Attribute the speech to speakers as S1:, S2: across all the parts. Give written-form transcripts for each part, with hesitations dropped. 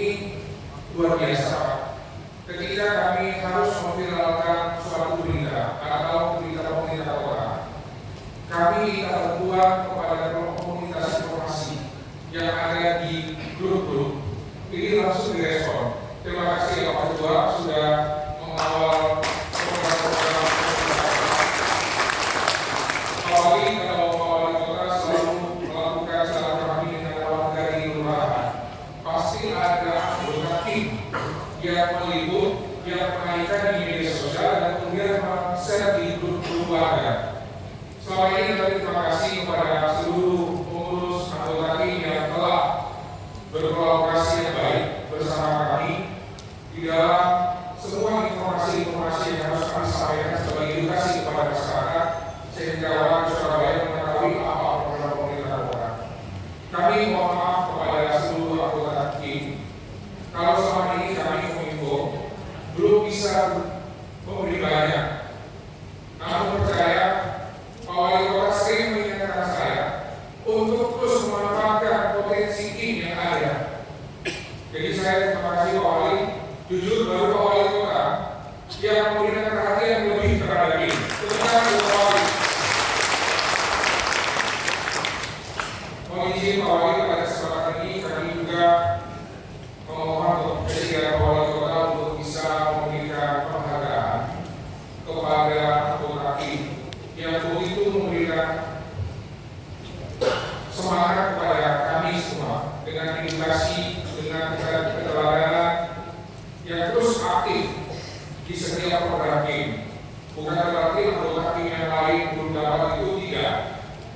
S1: Ini luar biasa. Ketika kami harus memviralkan suatu berita atau berita pemerintah kota, kami terbuat kepada komunitas informasi yang ada di grup-grup. Ini langsung direspon. Terima kasih Bapak Ketua sudah mengawal program-program. Awali kalau wali kota selalu melakukan silaturahmi dengan warga di kelurahan. Pasti ada anggota tim yang meliput, yang menaikkan di media sosial dan kemudian share di grup warga. Selama ini kami terima kasih kepada seluruh pengurus anggota tim yang telah berkolaborasi yang baik bersama kami di dalam semua informasi-informasi yang harus kami sampaikan sebagai edukasi kepada masyarakat sehingga warga Surabaya mengetahui apa program pemerintah kota. Kami mohon maaf kepada seluruh anggota tim kalau selama ini kami Kominfo belum bisa memberi banyak. Namun percaya Pak Wali Kota sering mengingatkan saya untuk terus memanfaatkan potensi tim yang ada. Jadi saya terima kasih Pak Wali. Jujur baru Pak Wali Kota yang memberikan perhatian lebih terhadap tim. Terima kasih Pak Wali. Mohon izin Pak Wali pada kesempatan ini kami juga memohon untuk Presiden Pak Wali Kota untuk bisa memberikan penghargaan kepada anggota tim yang begitu memberikan semangat kepada kami semua dengan edukasi, dengan keteladanan yang terus aktif di setiap program tim. Bukan berarti anggota tim yang lain belum dapat itu, tidak.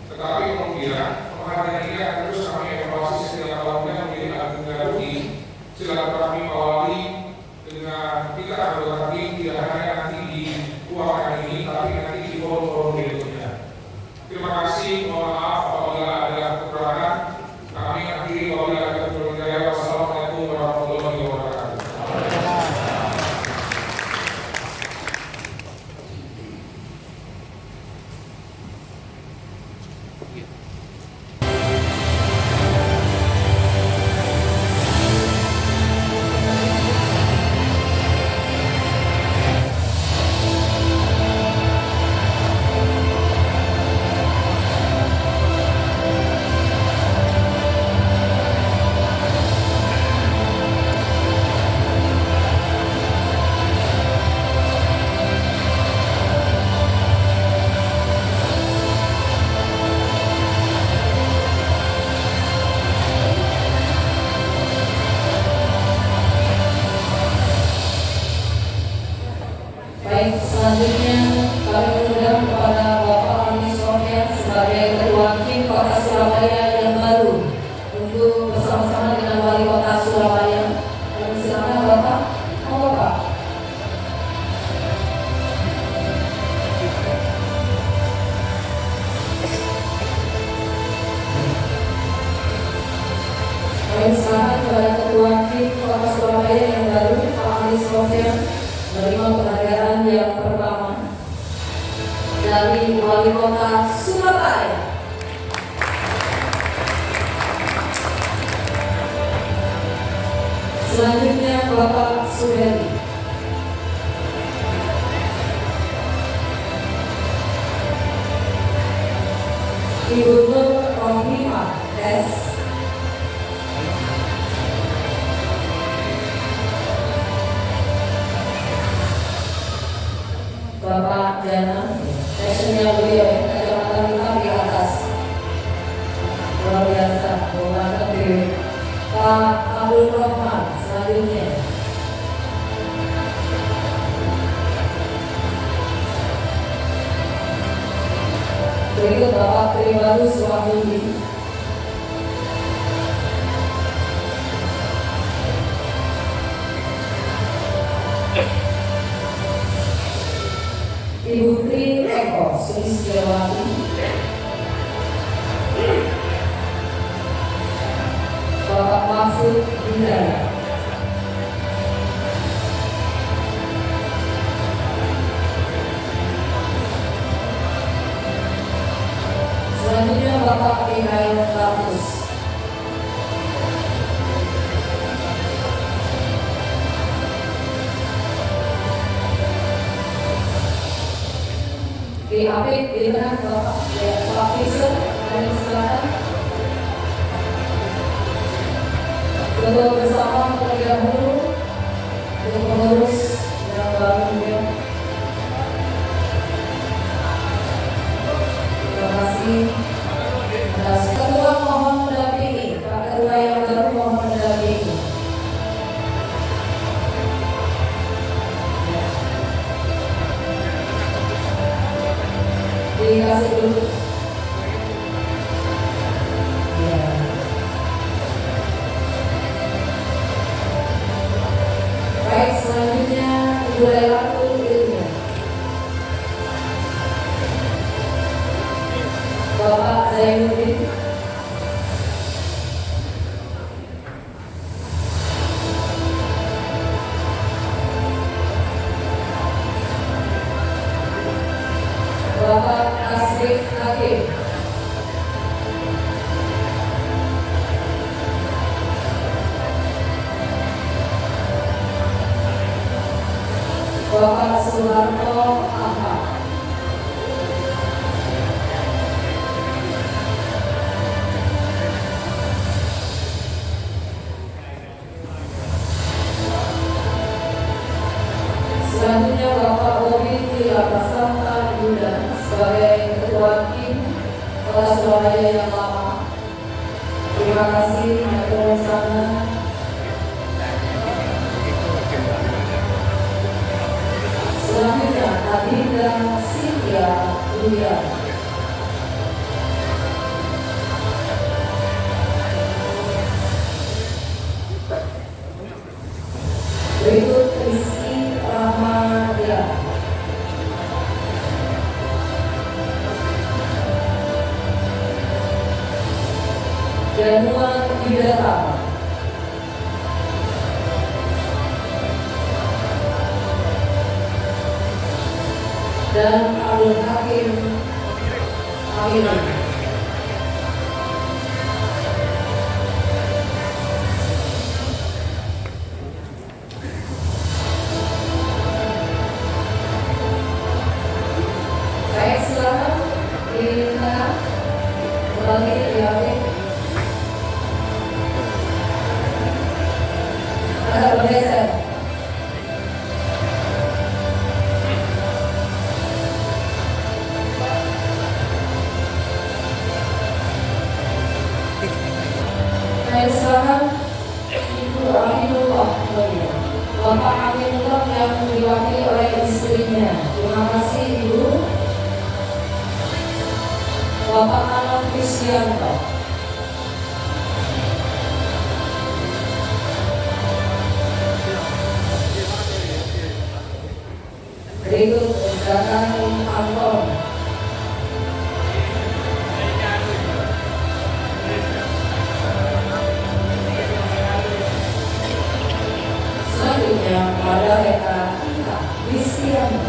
S1: Tetapi kemudian penghargaan ini akan terus kami evaluasi setiap tahunnya menjadi agenda rutin silaturahmi Pak Wali dengan kita anggota tim tidak hanya nanti di ruangan ini, tapi nanti di forum-forum berikutnya. Terima kasih, mohon maaf apabila ada kekurangan. Kami akhiri wabillahi taufiq wal hidayah. Wassalamualaikum warahmatullahi wabarakatuh.
S2: Baik, selanjutnya kami mengundang kepada Bapak Anies Sofyan sebagai Ketua Tim Kota Surabaya yang baru untuk bersama-sama dengan Wali Kota Surabaya. Dan silakan Bapak, monggo Pak. Baik, silakan kepada Ketua Tim Kota Surabaya yang baru Pak Anies Sofyan menerima penghargaan yang pertama dari Wali Kota Surabaya. Selanjutnya Bapak Suheri. Ibu Nur Rohimah S. Bapak Jana, passionnya beliau, kacamata hitam di atas, luar biasa, mengangkat diri. Pak Abdul Rahman, selanjutnya. Berikut Bapak Tribalus Wahyudi. Ibu Tri Eko Sulistiawati, Bapak Mahfud Hidayat, selanjutnya Bapak Mikhail Kapus, Di Apik di tengah Bapak Pak Fisher dari silakan. Foto bersama terlebih dahulu untuk pengurus yang baru ya. Terima kasih. Ketua mohon mendampingi, Pak Ketua yang baru mohon mendampingi. Dikasih dulu. Ya. Baik, selanjutnya Ibu Lelatu Ilmu. Bapak Zainuddin. Bapak Asrif Hakim. Bapak Soeharto Ahmad. Selanjutnya Bapak Bobi Wirapasanta Yuda sebagai Ketua Tim Kota Surabaya yang lama. Terima kasih atas sana. Selanjutnya Adinda Cynthia Duya. Berikut Rizky Rahmadia. Januar Widata. Dan Abdul Hakim Amin. Baik, silakan di tengah kembali di Amin. Agak bergeser. Saya silakan Ibu Aminullah Mulia. Bapak Aminullah yang diwakili oleh istrinya. Terima kasih Ibu. Bapak Anwar Krisyanto. Berikut Zakari Anton. Selanjutnya pada Reka Ika Kristiani.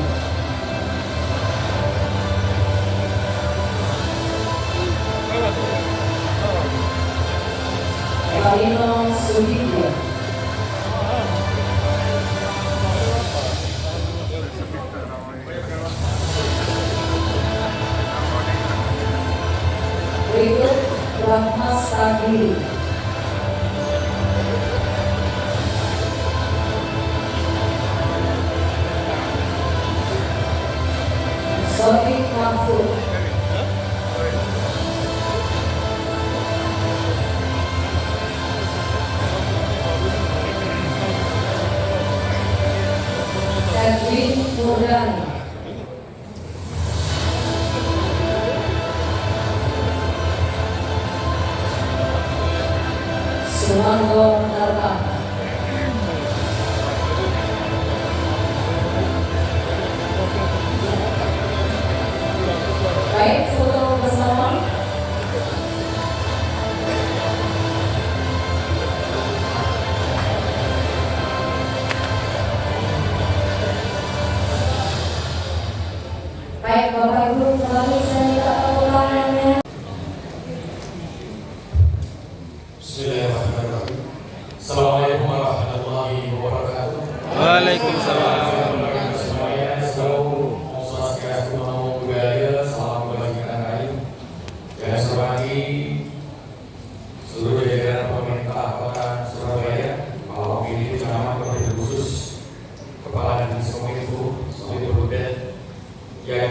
S2: Kalino Sudibyo. Berikut Rahma Sadili. Sofi Mahfud. Edwin Murdani. Sumango Narkam. Baik, foto bersama.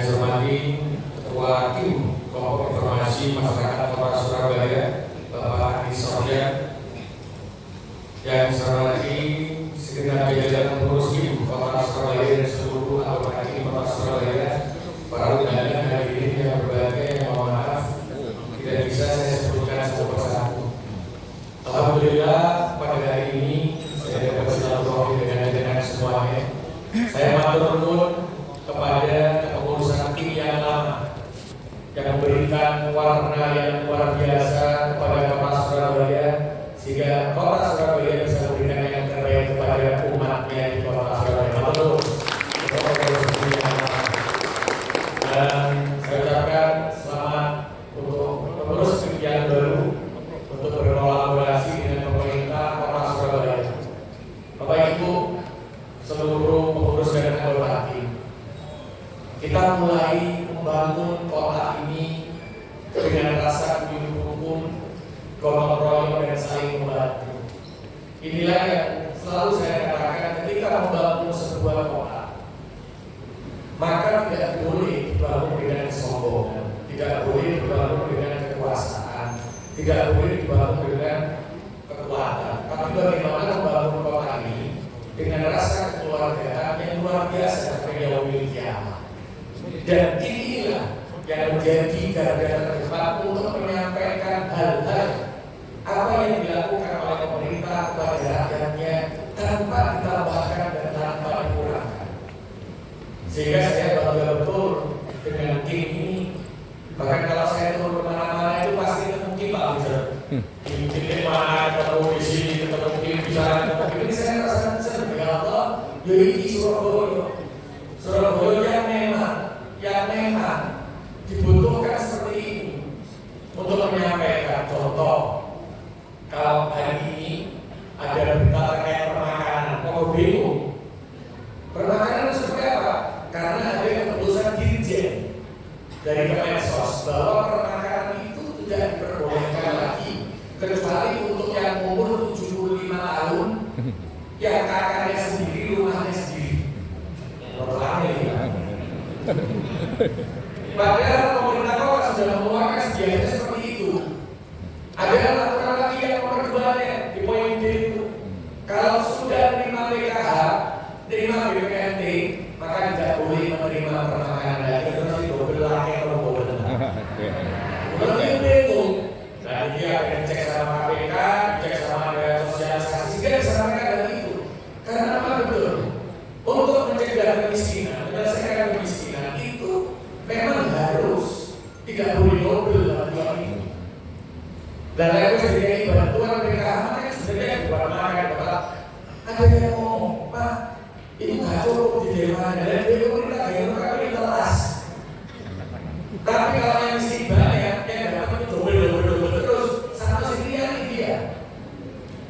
S3: saya hormati Ketua Tim Kelompok Informasi Masyarakat Kota Surabaya, Bapak Adi Sofyan, yang saya hormati segenap jajaran pengurus Tim Kota Surabaya dan seluruh anggota Tim Kota Surabaya, para undangan hadirin yang berbahagia, mohon maaf tidak bisa saya sebutkan satu persatu. Alhamdulillah pada hari ini saya dapat silaturahmi dengan jajaran semuanya. Saya matur nuwun kepada kepengurusan tim yang lama yang memberikan warna yang luar biasa kepada Kota Surabaya, sehingga Kota Surabaya bisa memberikan yang terbaik kepada umatnya di Kota Surabaya. Matur dan saya ucapkan selamat untuk pengurus tim yang baru untuk berkolaborasi dengan pemerintah Kota Surabaya. Bapak Ibu, seluruh pengurus dan anggota tim, kita mulai membangun kota ini dengan rasa hukum, gotong royong dan saling membantu. Inilah yang selalu saya katakan ketika membangun sebuah kota, maka tidak boleh dibangun dengan kesombongan, tidak boleh dibangun dengan kekuasaan, tidak boleh dibangun dengan kekuatan. Tapi bagaimana membangun kota ini dengan rasa kekeluargaan yang luar biasa seperti yang memiliki amat. Dan inilah yang menjadi garda terdepan untuk menyampaikan hal-hal apa yang dilakukan oleh pemerintah kepada rakyatnya tanpa ditambahkan dan tanpa dikurangkan. Sehingga saya bangga betul dengan tim ini. Bahkan kalau saya turun kemana-mana itu pasti ketemu Pak Bisa. Di mana ketemu di sini, ketemu di sana, ketemu ini, saya rasa senang. Ya Allah, jadi Surabaya, Surabaya yang memang dibutuhkan seperti ini untuk menyampaikan contoh. Kalau hari ini ada berita terkait permakanan, kok bingung? Permakanan seperti apa? Karena ada keputusan dirjen dari Kemensos bahwa permakanan itu tidak diperbolehkan lagi kecuali untuk yang umur 75 tahun yang kakaknya sendiri, rumahnya sendiri. Padahal pemerintah kota sudah mengeluarkan sedianya seperti itu. Ada aturan lagi yang nomor 2 di poin D itu. Kalau sudah menerima PKH, terima BPNT, maka tidak boleh menerima permakanan lagi. Terus double lagi kalau boleh. Berarti itu. Nah dia akan cek sama KPK, cek sama sosialisasi, sehingga disampaikan hal itu. Karena apa betul? Untuk mencegah kemiskinan, menyelesaikan kemiskinan itu memang harus tidak boleh double bantuan itu. Dan lalu sebagai bantuan PKH makanya sebenarnya bukan makan, Pak. Ada yang ngomong, Pak, itu nggak cukup di dewan dan di pemerintah kami telas. Tapi kalau yang miskin banyak, yang dapat itu double terus satu sendirian dia.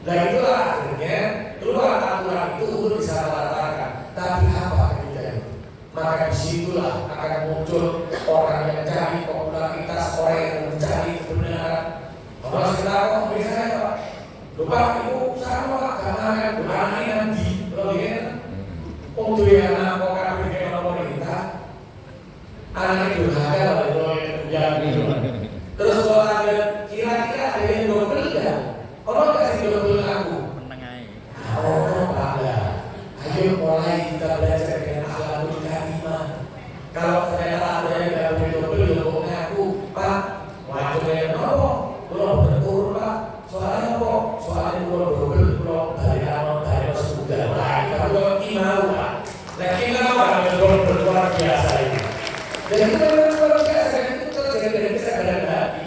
S3: Dan itulah akhirnya keluar aturan itu untuk bisa meratakan. Tapi apa kemudian? Maka disitulah akan muncul orang yang cari popularitas, orang yang mencari kebenaran. Kalau kita kok misalnya Pak, lupa itu sama agama bukan nanti, kalau dia untuk yang nampak dengan pemerintah, anak itu ada yang terus kalau ada kira-kira ada yang double kan? Kalau kasih double aku, oh ada. Ayo mulai kita belajar dengan akhlakul karimah. Kalau ternyata ada yang tidak boleh double, ya mau ngaku, Pak, wajib yang apa? Kalau berturun Pak, soalnya kok, soalnya kalau double, kalau dari sudah lain, kalau kimau Pak, nah kimau ada double luar biasa ini. Jadi kita luar biasa itu terjadi dari kesadaran hati,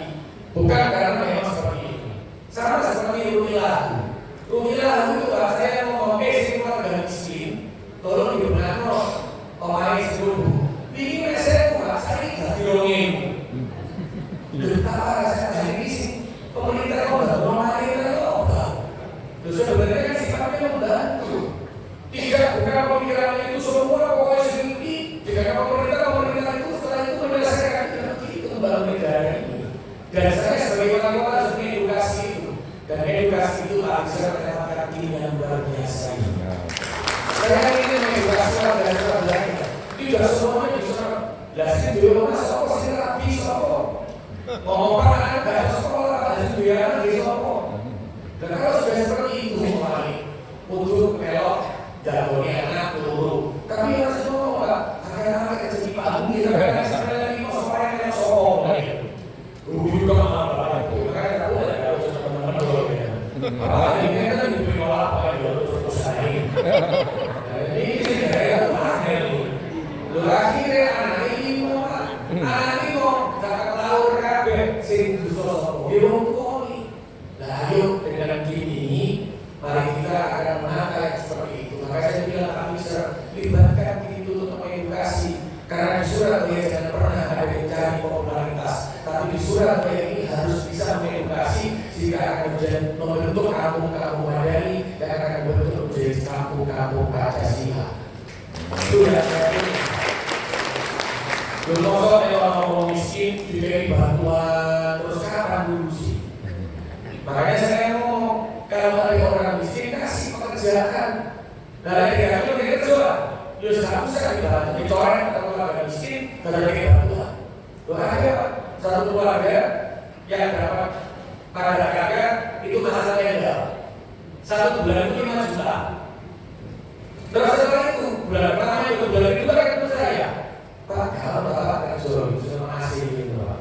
S3: bukan karena memang seperti ini. Sama seperti Rumilahu itu saya mau ngomong keluarga miskin, tolong dibenarno omai sebuah. Bikin saya tidak dirongin. Betapa saya miskin, pemerintah kok nggak mau main apa? Terus sebenarnya kan sifatnya membantu. Tidak bukan pemikirannya itu semua pokoknya sendiri. Jika pemerintah itu setelah itu menyelesaikan itu membangun negara ini. Dan saya sebagai orang tua harus mengedukasi itu. Dan edukasi itu tak bisa mendapatkan tim yang luar biasa ini. Saya ingin mengedukasi warga Surabaya. Tidak semuanya bisa. Lah sing duwe omah sapa sing rapi sapa? Ngomong anak gak sekolah, ada duwe di sapa? Dan kalau sudah seperti itu, untuk melok jadwalnya anak turu. Tapi harus ngomong Pak, anak-anak jadi pagi, karena sebenarnya ini mau supaya kalian sokong. Rugi juga apa itu? Makanya aku ada teman-teman dulu ya. Ini kan diberi malah apa ya terus saing. Ini sih kayak mana nih? Lu akhirnya anak ini mau gak laur kabeh sing dosa. Dia mau koli. Nah, ayo dengan gini, mari kita akan menata yang seperti itu. Makanya saya bilang kami bisa libatkan itu untuk mengedukasi. Karena di Surabaya jangan pernah ada yang cari popularitas, tapi di Surabaya ini harus bisa mengedukasi sehingga akan membentuk kampung-kampung madani dan akan membentuk menjadi kampung-kampung Pancasila. Itu yang saya pilih. Belum orang miskin diberi bantuan terus kapan dulu sih? Makanya saya ngomong kalau ada orang miskin kasih pekerjaan. Nah ini aku dia kerja, dia sudah usah dibantu dicoret atau keluarga miskin kalau dia bantuan. Loh ada satu keluarga yang dapat pada kakak itu masalah legal. 1 bulan itu 5 juta. Terus setelah itu bulan pertama itu bulan kedua ketemu saya. Pak, kalau bapak kerja itu sama asing gitu Pak.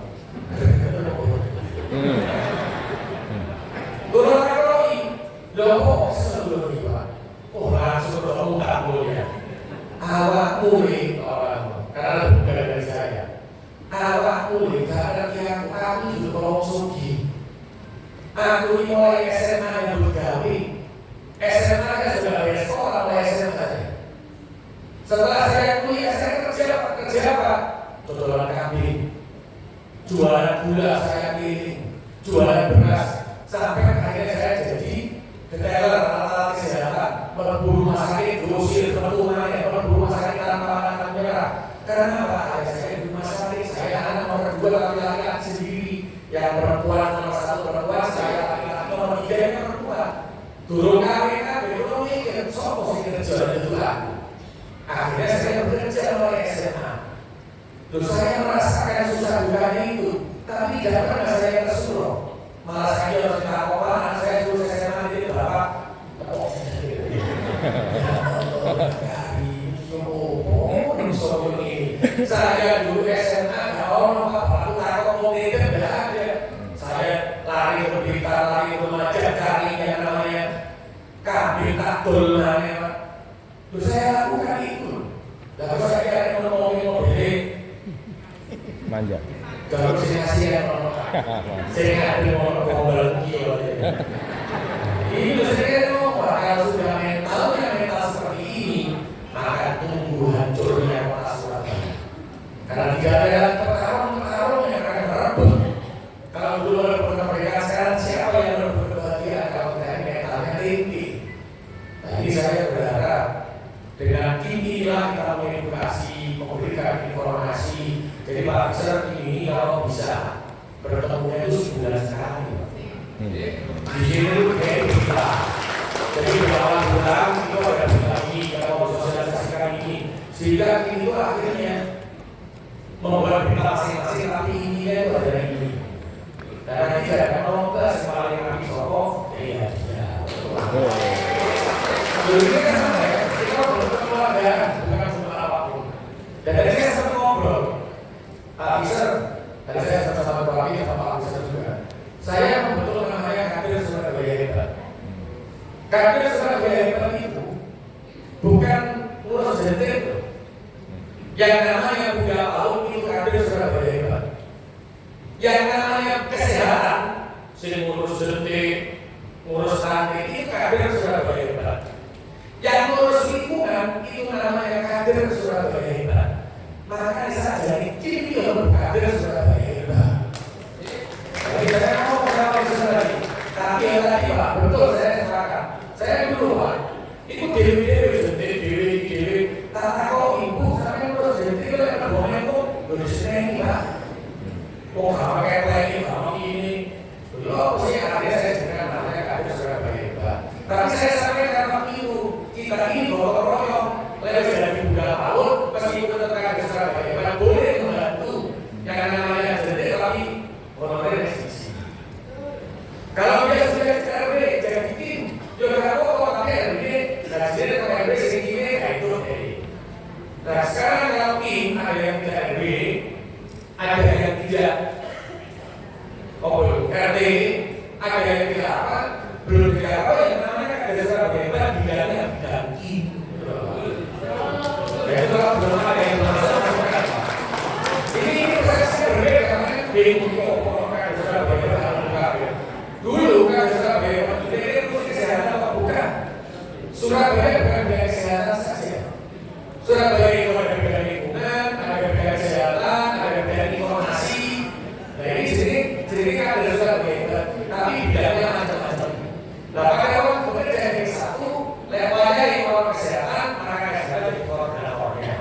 S3: Turun karoi, loh sebelum itu Pak. Oh langsung ketemu kamu ya. Awakmu nih orang, karena bukan dari saya. Awakmu nih karena yang kami juga tolong sugi. Aku ini mulai SMA yang bergawe. SMA kan sudah bayar sekolah mulai SMA saja. Setelah saya kuliah saya kerja apa? Jualan kambing, jualan gula saya keliling, jualan beras, sampai akhirnya saya jadi detailer alat-alat kesehatan, berburu rumah sakit, grosir, pertumbuhannya, berburu rumah sakit tanpa anak merah. Karena apa? Saya di rumah sakit, saya anak nomor 2 laki-laki sendiri, yang perempuan nomor 1 perempuan, saya laki-laki nomor 3 yang perempuan. Turun kawin ekonomi, sopo sih kerja itu lah. Akhirnya saya bekerja mulai SMA. Terus saya merasakan susah dukanya itu, tapi jangan pernah saya tersuruh. Malah saya harus ngakopan, saya dulu SMA jadi bapak. Saya dulu SMA, kalau aku takut mau tidak ada. Saya lari ke Blitar, lari ke Lumajang, cari yang namanya kambing takdul namanya. Terus saya lakukan itu. Lalu saya ngomongin
S4: manja.
S3: kalau saya ngasih saya ngambil mobil kilo. Ini saya ngomong kalau sudah mental seperti ini, maka tunggu hancurnya kota Surabaya. Karena tidak ada pertarung yang akan berebut. Kalau dulu ada kemerdekaan, sekarang siapa yang berebut kebahagiaan kalau tidak mentalnya tinggi. Nah ini saya berharap dengan inilah kita mengedukasi, memberikan informasi. Jadi Pak Besar ini kalau bisa bertemunya itu sebulan sekali. Di sini itu kayak kita. Jadi dalam bulan itu ada lagi kalau sosialisasikan ini. Sehingga ini itu akhirnya membuat kita masing-masing, tapi ininya itu ada ini. Dan nanti ada nomor yang paling kami sokong, ya dia. Jadi ini kan sama ya, kita belum keluarga, bukan cuma apapun. Dan dari saya sempat ngobrol, Pak Fisher, tadi saya sama-sama Pak Fisher sama Pak Fisher juga. Saya membetul namanya kader Surabaya hebat. Kader Surabaya hebat itu bukan ngurus jentik. Yang namanya Buddha Paut itu kader Surabaya hebat. Yang namanya kesehatan, sering ngurus jentik, ngurus rantai itu kader Surabaya hebat. Yang ngurus lingkungan itu namanya kader Surabaya hebat. Makanya saya jadi kini kader Surabaya hebat. Jadi saya mau mencapai sesuatu. Tapi yang tadi Pak, betul saya sepakat. Saya dulu Pak, itu dewi, tata kok ibu sampai ngurus jentik itu yang berbonga itu berseneng Pak. Kok gak pakai lagi, gak pakai ini. Loh, sih akhirnya saya dengan namanya kader Surabaya hebat. Tapi saya sampaikan waktu itu, kita ini bawa royong, lewat dari Buddha Paut, meskipun tentang Surabaya hebat, boleh Nah sekarang kalau in ada yang tidak RW, ada yang tidak RT, ada yang tidak apa, belum tidak apa yang namanya ada surat bebas bidangnya bidang in. Ya itu kalau belum ada yang masuk ini prosesnya berbeda karena bingung kok ada surat bebas atau bukan. Dulu kan surat bebas itu kesehatan apa bukan? Surat bebas bukan bidang kesehatan saja. Surat bebas itu ada bidang lingkungan, ada bidang kesehatan, ada bidang informasi. Nah ini jadi kan ada surat bebas, tapi bidangnya macam-macam. Nah pada waktu bekerja di satu levelnya informasi kesehatan, maka kesehatan jadi koordinatornya.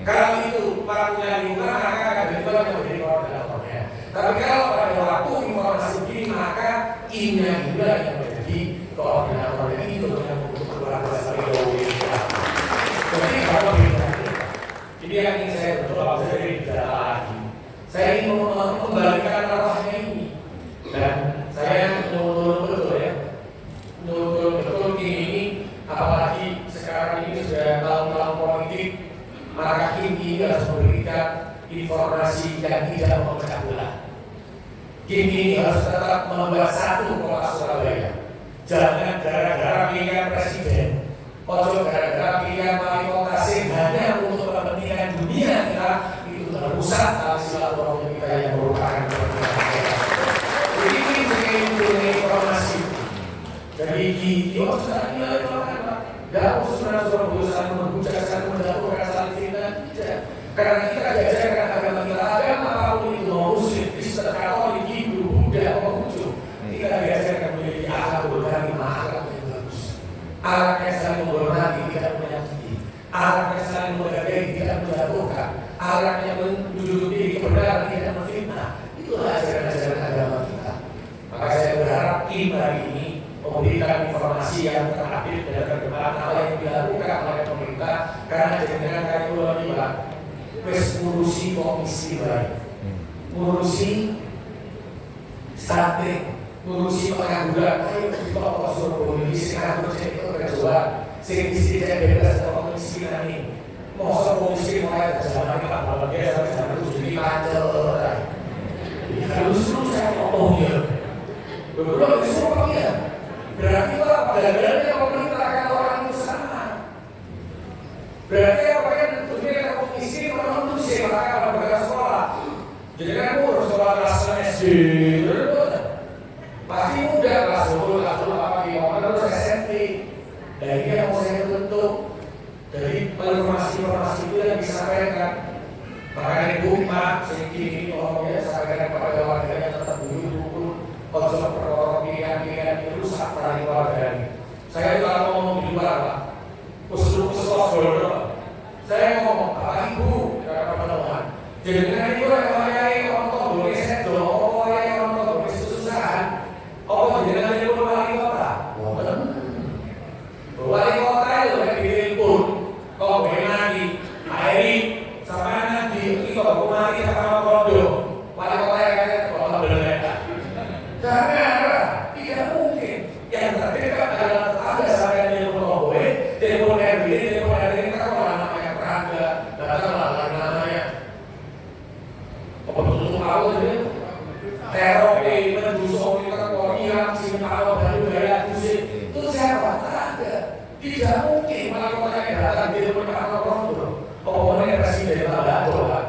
S3: Kalau itu punya lingkungan, maka akan menjadi koordinatornya. Tapi kalau pada waktu informasi begini, maka innya juga yang menjadi koordinatornya. Itu yang untuk keluarga dari Indonesia. Jadi kalau ini yang ingin saya berdoa dari dalam lagi. Saya ingin mengembalikan arahnya ini. Dan saya nurut betul ya. Nurut betul ini, apalagi sekarang ini sudah tahun-tahun politik, maka ini harus memberikan informasi yang tidak memecah belah. Ini harus tetap membuat satu kota Surabaya. Jangan gara-gara pilihan presiden, ojo gara-gara pilihan wali kota hanya untuk kepentingan dunia kita itu merusak silaturahmi kita yang merupakan kepentingan. Jadi ini punya informasi. Jadi di sudah nilai apa? Dan usulan berusaha menghujat, menjatuhkan saling fitnah tidak. Karena kita diajarkan agama kita, agama apapun itu mau Muslim, Kristen, Katolik, Hindu, Buddha, Konghucu, kita diajarkan memiliki akhlak beragama, akhlak yang bagus. Akhlak yang saling menghormati, tidak menyakiti. Akhlak yang saling menghargai, tidak menjatuhkan. Akhlak yang menduduki kebenaran, tidak memfitnah. Itulah ajaran-ajaran agama kita. Maka saya berharap tim hari ini memberikan informasi yang terupdate dan terdepan apa yang dilakukan oleh pemerintah karena dengan kali ulang wes ngurusi komisi baik, ngurusi strategi, ngurusi pengangguran, ayo kita kosong polisi sekarang jadi kerjaan, sehingga tidak bebas dari kemiskinan ini. Masa polisi mulai terjadi apa dia sampai jadi kacau, harus terus saya ngomongnya, belum disuruh ya. Berarti apa? Benar-benarnya pemerintah akan orang itu sama. Berarti apa kan dunia kampung miskin orang muslim maka akan bergerak sekolah. Jadi kan urus sekolah kelas SD, pasti mudah kelas 10, kelas 2 apa gimana terus SMP. Dan ini yang mau saya bentuk. Jadi informasi-informasi itu yang disampaikan. Makanya Ibu Mak sedikit ini ngomongnya sampaikan kepada warga yang tetap dulu konsep perkara pilihan-pilihan itu rusak para keluarga ini. Saya juga ngomong di luar Pak, khusus dulu. Saya ngomong Bapak Ibu, kawan-kawan. Jadi dengan itu yang orang boleh sedo, orang boleh susah-susahan. Apa jenengan itu wali kota? Wali kota itu kan ditelepon, kok lagi, airi, sama nanti itu kok mari sama kodo. Wali kota yang kata kota berbeda. Karena tidak mungkin yang terdekat adalah tetangga saya yang Moroboe, telepon RW, telepon RW kita kalau namanya perangga, datanglah namanya tutup awal ini, teror mendusung kita koordinat, simpang baru gaya musik, itu siapa? Tetangga. Tidak mungkin melakukan yang datang di telepon kantor Rondo, pokoknya presiden Babato Pak.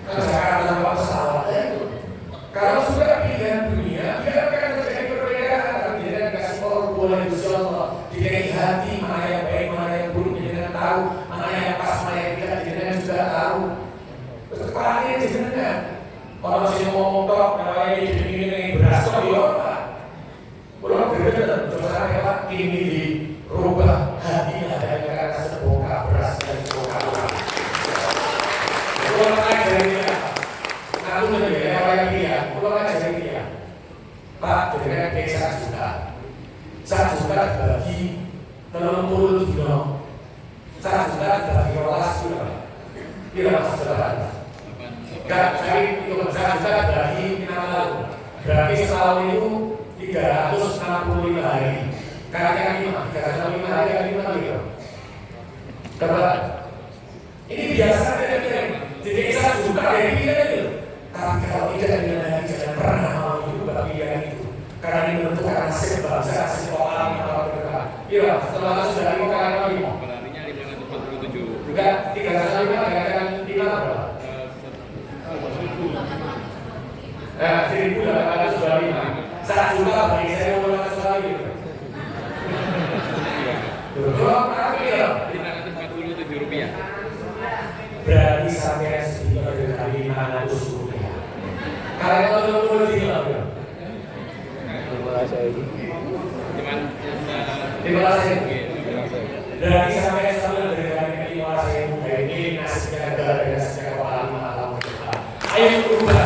S3: Karena sekarang tanpa pesawat itu. Kalau sudah pilihan dunia, tidak akan terjadi perbedaan. Tidak kasih tahu boleh Gusti Allah. Dikasih hati mana yang baik, mana yang buruk, tidak tahu. Mana yang pas, mana yang tidak juga tahu. Kepalanya jenengan. Orang sih ngomong tok, namanya ini beras kok ya Pak. Belum berbeda. Terus saya Pak ini dirubah hatinya dari karena sebongkah beras dan sebongkah orang. Belum ajarin dia. Aku lebih yang dia, pulang aja dia. Pak, dengan desa juta, 1 juta bagi 30 dino, 1 juta bagi 12 dino, kira sederhana. Gak cari itu 1 juta bagi 6 tahun, berarti setahun itu 365 hari. Kali 5, 365 hari kali 5 kilo. Dapat Ini biasa saja. Jadi saya suka dari dia itu. Tapi kalau tidak dengan hati jangan pernah mau hidup bagian itu. Karena ini menentukan nasib bangsa, nasib orang yang akan berdekat. Iya, setelah sudah 5 kali lagi.
S5: Pelarinya 547.
S3: Juga 3 kali 5 dengan 5 berapa? 1.825. 1 juta bagi saya mau langsung lagi. Berapa kali?
S5: 547 rupiah.
S3: Berarti sampai sekitar dari 500 rupiah. Kalian tahu dia berapa?
S4: Terima kasih.
S5: Cuman
S3: Terima kasih. Berarti sampai dari 500 ini nasibnya adalah nasibnya kepala malam. Ayo berubah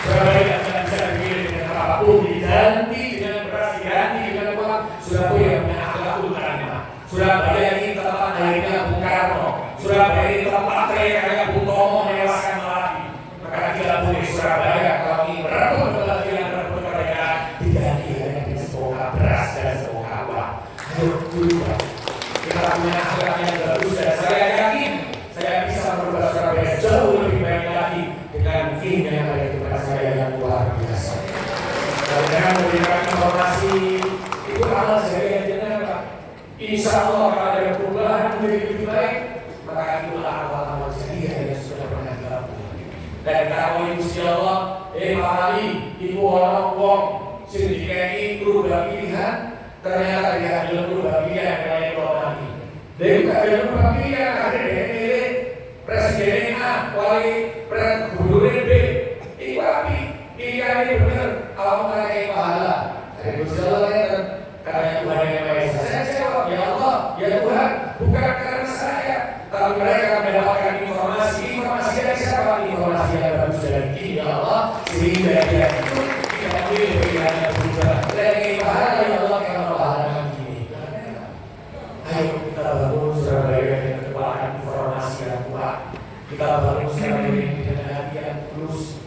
S3: Surabaya tidak bisa dipilih dengan apapun, diganti dengan beras, diganti dengan uang. Surabaya punya akhlak utama. Surabaya ini tempat lahirnya Bung Karno. Surabaya ini tempat kaya Bung Tomo menewaskan Melati. Maka tidak boleh Surabaya kalau ingin merebut kebahagiaan merebut kemerdekaan diganti dengan semoga beras dan semoga uang. Ayo berubah. Kita punya akhlak yang bagus dan saya yakin saya bisa merubah Surabaya jauh lebih baik lagi dengan tim yang ada di depan saya yang luar biasa. Dan dengan memberikan informasi itu amal saya yang Pak. Insya Allah kalau ada perubahan menjadi lebih baik, maka itulah awal-awal jariah yang sudah pernah dilakukan. Dan kalau Ibu Allah, Pak Ali, Ibu orang-orang sing dikai berubah pilihan, ternyata dia adalah berubah pilihan yang lain. Dia juga ada berubah pilihan, ada milih Presiden A, wali gubernur B. Itu api pilihan ini benar. Allah mengenai pahala. Dari Gusti Allah karena Tuhan yang Maha Esa. Saya jawab, ya Allah, ya Tuhan, bukan karena saya, tapi mereka mendapatkan informasi dari siapa? Informasi yang bagus dari Kim, ya Allah, sehingga dia itu tidak boleh pilihan yang berubah. Dari pahala, ya Allah, karena pahala ini. Ayo kita bangun Surabaya dengan kekuatan informasi yang kuat. Kita bangun Surabaya dengan hati yang tulus.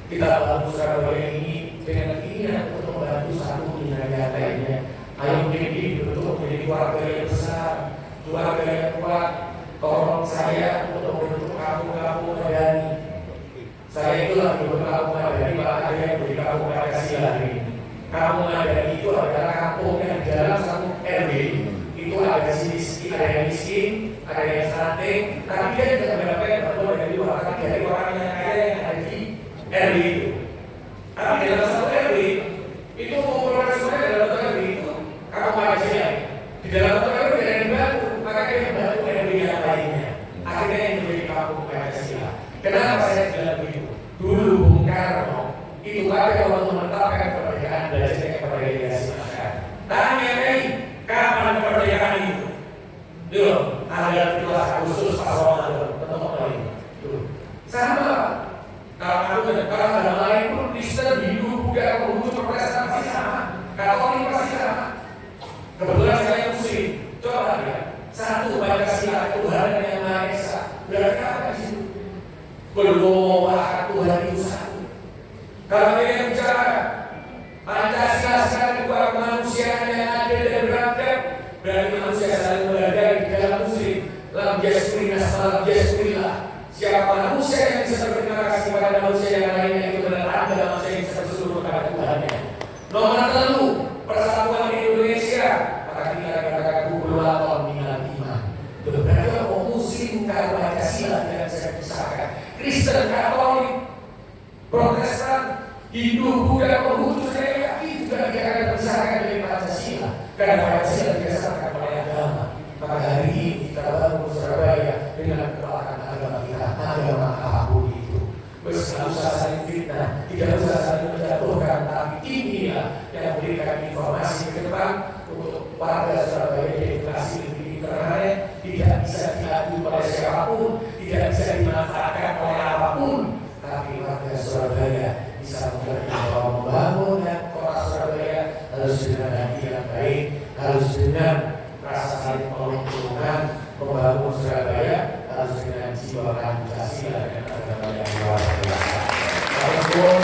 S3: Kita bangun Surabaya ini dengan keinginan untuk membantu satu dengan yang lainnya. Ayo menjadi bentuk menjadi keluarga yang besar, keluarga yang kuat. Tolong saya untuk membentuk kampung-kampung Madani. Saya itulah membentuk kampung Madani, Pak ada yang beri kampung Pancasila ini. Kampung Madani itu adalah kampung yang dalam satu RW. Itu ada yang miskin, ada yang stunting, tapi dia juga mendapatkan bantuan dari luar, dari orang yang kaya yang ada di RW itu. Tapi dalam satu RW itu mengumpulkan semuanya dalam satu RW itu kampung Pancasila. Di dalam satu RW ada yang dibantu, maka dia membantu RW yang lainnya. Akhirnya yang menjadi kampung Pancasila. Kenapa saya bilang begitu? Dulu Bung Karno itu ada waktu menetapkan kemerdekaan belajarnya kepada generasi masyarakat. Tanya kapan kemerdekaan itu? Dulu, tanggal 17 Agustus pasal ketemu lagi. Sama. Kalau ada lain pun Kristen, Hindu, Buddha, Konghucu, Protestan pasti sama. Katolik pasti sama. Kebetulan saya Muslim. Coba lihat. Satu Pancasila Tuhan yang Maha Esa. Berarti apa di situ? Belum Tuhan itu satu. Kalau dia bicara Pancasila sekarang dua kemanusiaan yang adil dan beradab, berarti manusia saling menghargai di dalam Muslim. Lam yaskurina salam yaskurillah. Siapa manusia yang bisa berterima kasih kepada manusia yang lainnya itu adalah adalah manusia yang bisa bersyukur kepada Tuhannya. Nomor 3, persatuan Indonesia. Maka kita katakan kubulaton minal iman. Berarti orang Muslim kalau Pancasila tidak bisa dipisahkan. Kristen, Katolik, Protestan, Hindu, Buddha, Konghucu, saya yakin juga tidak akan terpisahkan dari Pancasila. Karena Pancasila didasarkan oleh agama. Maka hari ini kita bangun Surabaya dengan kekuatan agama kita, agama apapun itu. Tidak usah saling fitnah, tidak usah saling menjatuhkan, tapi inilah yang memberikan informasi ke depan untuk warga Surabaya edukasi lebih internet, tidak bisa diadu oleh siapapun, tidak bisa dimanfaatkan oleh apapun, tapi warga Surabaya bisa mengerti bahwa membangun kota Surabaya harus dengan hati yang baik, harus dengan rasa saling menguntungkan. Membangun Surabaya harus dengan jiwa Pancasila dan agama yang luar biasa. Walaupun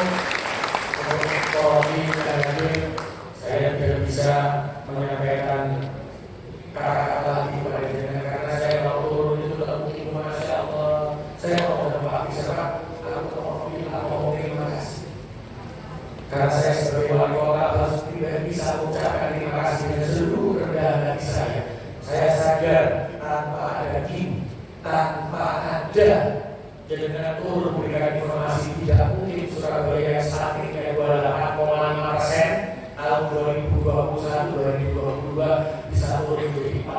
S3: saya tidak bisa menyampaikan kata-kata lagi kepada jenengan karena saya mau turun itu tidak mungkin saya sebagai wali kota harus tidak bisa mengucapkan terima kasih dengan seluruh kerendahan hati saya. Saya sadar tanpa ada tim, tanpa ada jajaran turun memberikan informasi, tidak mungkin Surabaya yang saat ini 28,5% tahun 2021-2022 bisa turun menjadi 4,8%.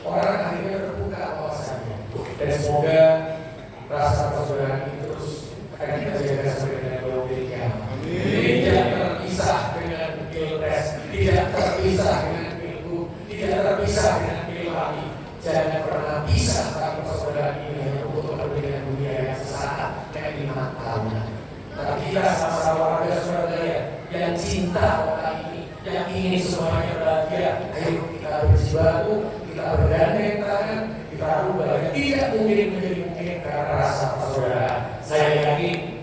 S3: Orang akhirnya terbuka wawasannya, dan semoga rasa persaudaraan ini terus akan kita jaga sampai dengan Indonesia. Tidak terpisah dengan pilpres, tidak terpisah dengan pilgub, tidak terpisah dengan pilwali. Jangan pernah pisah tentang persaudaraan ini hanya untuk kepentingan dunia yang sesaat kayak 5 tahunan. Tapi kita sama-sama warga Surabaya yang cinta kota ini, yang ingin semuanya bahagia. Ayo kita berjibaku, kita bergandeng tangan, kita rubah. Tidak mungkin menjadi mungkin karena rasa persaudaraan. Saya yakin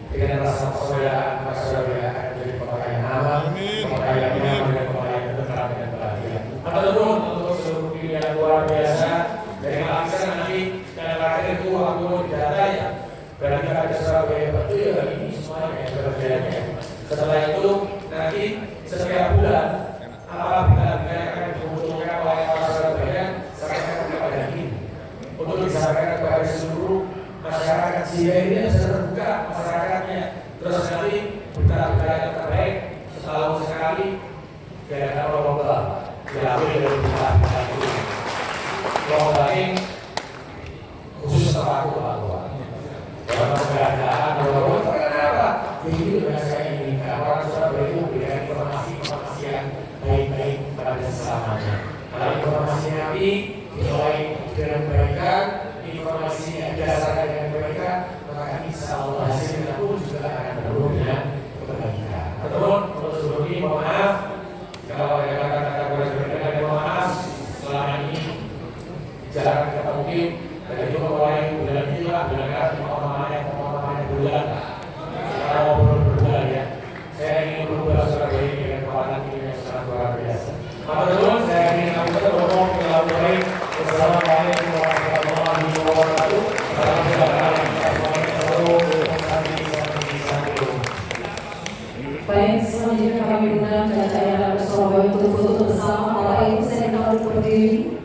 S3: dengan rasa persaudaraan, maka Surabaya akan menjadi kota yang aman, kota yang nyaman, dan kota yang tenang dan bahagia. Ataupun untuk seluruh tim yang luar biasa dari Malaysia nanti dan terakhir itu waktu di data ya. Berarti ada Surabaya betul ya ini semuanya yang bekerjanya. Setelah itu nanti setiap bulan apabila akan dimunculkan oleh orang Surabaya, saya akan kepada ini untuk disampaikan kepada seluruh masyarakat sehingga ini bisa terbuka masyarakatnya. Terus nanti berita-berita yang terbaik setahun sekali tidak ada lomba diambil dari berita-berita itu. Lomba ini khusus terlaku bahwa keberadaan lomba kenapa? Ini juga saya inginkan orang Surabaya itu memberikan informasi yang baik-baik pada selamanya. Kalau informasi nanti dimulai dengan kebaikan, informasi yang didasarkan dengan kebaikan, maka insya Allah hasilnya pun juga akan penuh dengan kebaikan. Teman-teman, untuk sebelum ini mohon maaf kalau ada kata-kata kurang berkenan dan mohon maaf selama ini jarang kita mungkin dan itu mulai bulan gila, bulan kasih, pemahamannya bulan kalau berbulan ya. Saya ingin berubah Surabaya ini dengan kekuatan ini yang sangat luar biasa. Teman-teman, saya ingin kita beromong ke lalu baik. Wassalamualaikum warahmatullahi wabarakatuh.
S2: Baik, selanjutnya kami undang Jajaran Surabaya untuk foto bersama. Bapak Ibu, saya minta untuk berdiri.